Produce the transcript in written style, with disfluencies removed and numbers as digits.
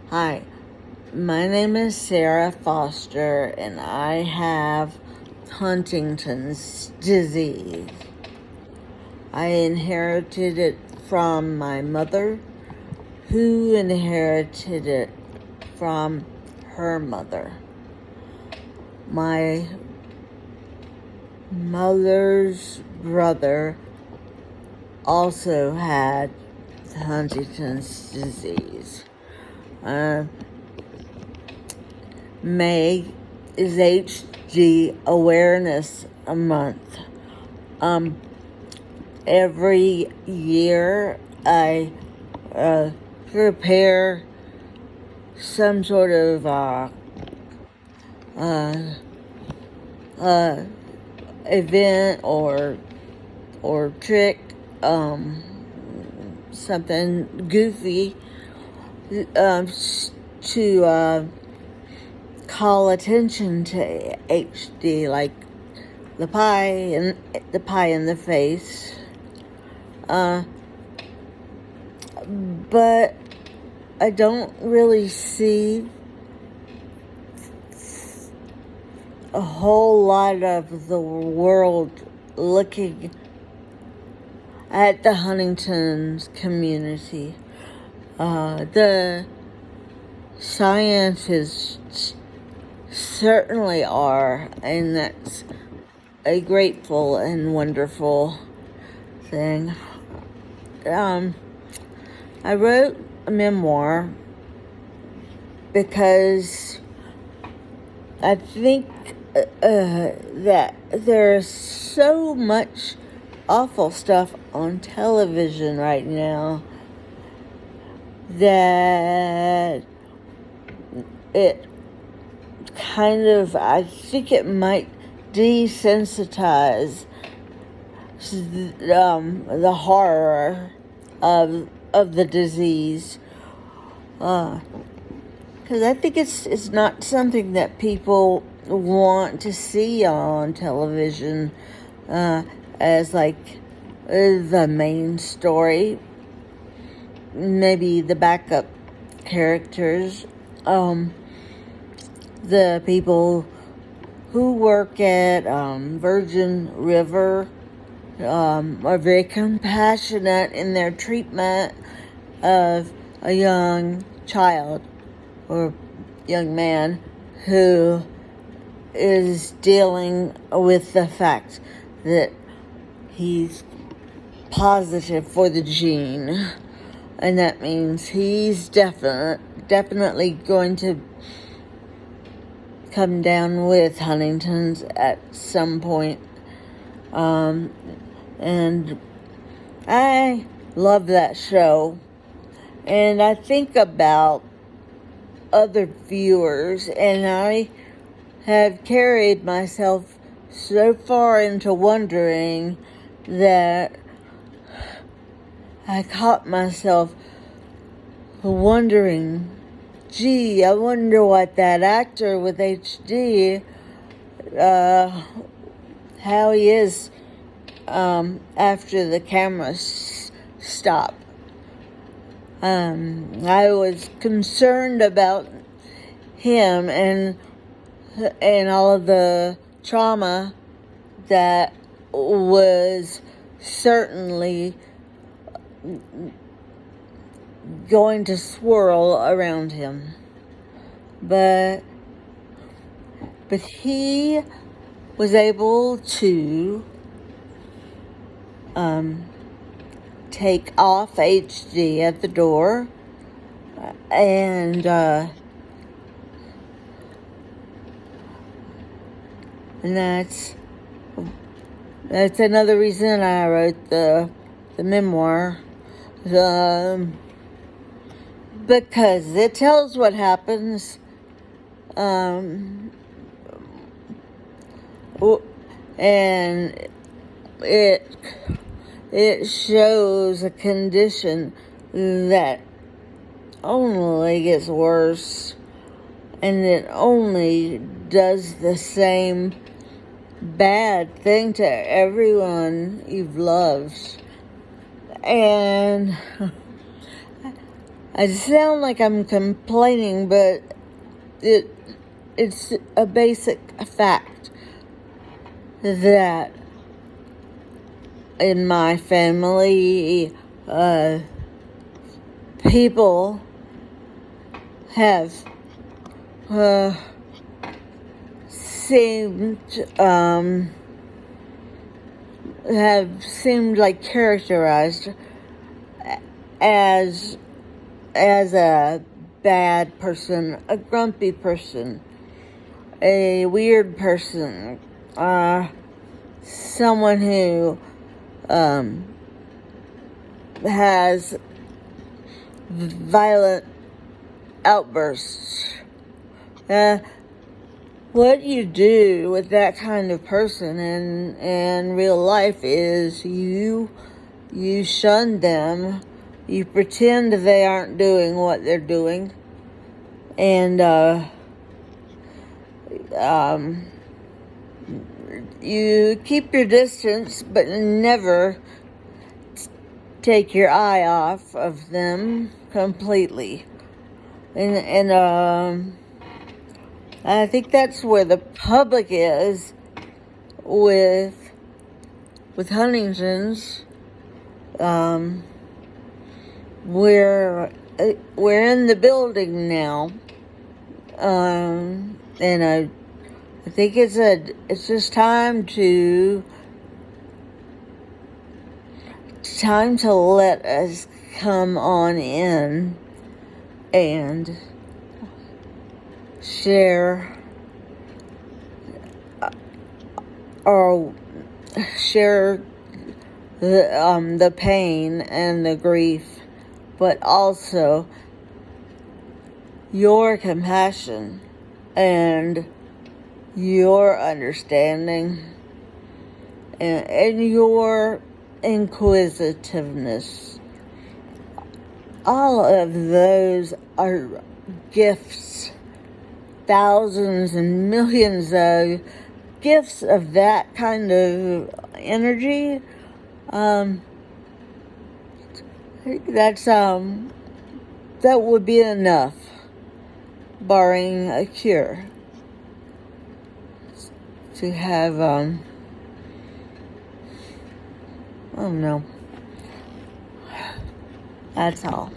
Hi, my name is Sarah Foster, and I have Huntington's disease. I inherited it from my mother, who inherited it from her mother. My mother's brother also had Huntington's disease. May is HD Awareness Month. Every year I prepare some sort of event or trick, something goofy, to call attention to HD, like the pie in the face. But I don't really see a whole lot of the world looking at the Huntington's community. The scientists certainly are, and that's a grateful and wonderful thing. I wrote a memoir because I think that there's so much awful stuff on television right now that it kind of, I think it might desensitize the horror of the disease, because I think it's not something that people want to see on television as like the main story. Maybe the backup characters, the people who work at Virgin River are very compassionate in their treatment of a young child or young man who is dealing with the fact that he's positive for the gene, and that means he's definitely going to come down with Huntington's at some point. And I love that show, and I think about other viewers, and I have carried myself so far into wondering that I caught myself wondering, gee, I wonder what that actor with HD, how he is after the cameras stop. I was concerned about him and all of the trauma that was certainly going to swirl around him. But he was able to take off HD at the door, and that's another reason I wrote the memoir, because it tells what happens, and it shows a condition that only gets worse, and it only does the same bad thing to everyone you've loved. And I sound like I'm complaining, but it's a basic fact that in my family, people have seemed like characterized as a bad person, a grumpy person, a weird person, someone who has violent outbursts. What you do with that kind of person in real life is you shun them, you pretend they aren't doing what they're doing, and you keep your distance, but never take your eye off of them completely. And I think that's where the public is with Huntington's. We're in the building now, and I think it's just time to let us come on in and share the pain and the grief, but also your compassion and your understanding and your inquisitiveness. All of those are gifts, thousands and millions of gifts of that kind of energy. That would be enough, barring a cure, to have oh no, that's all.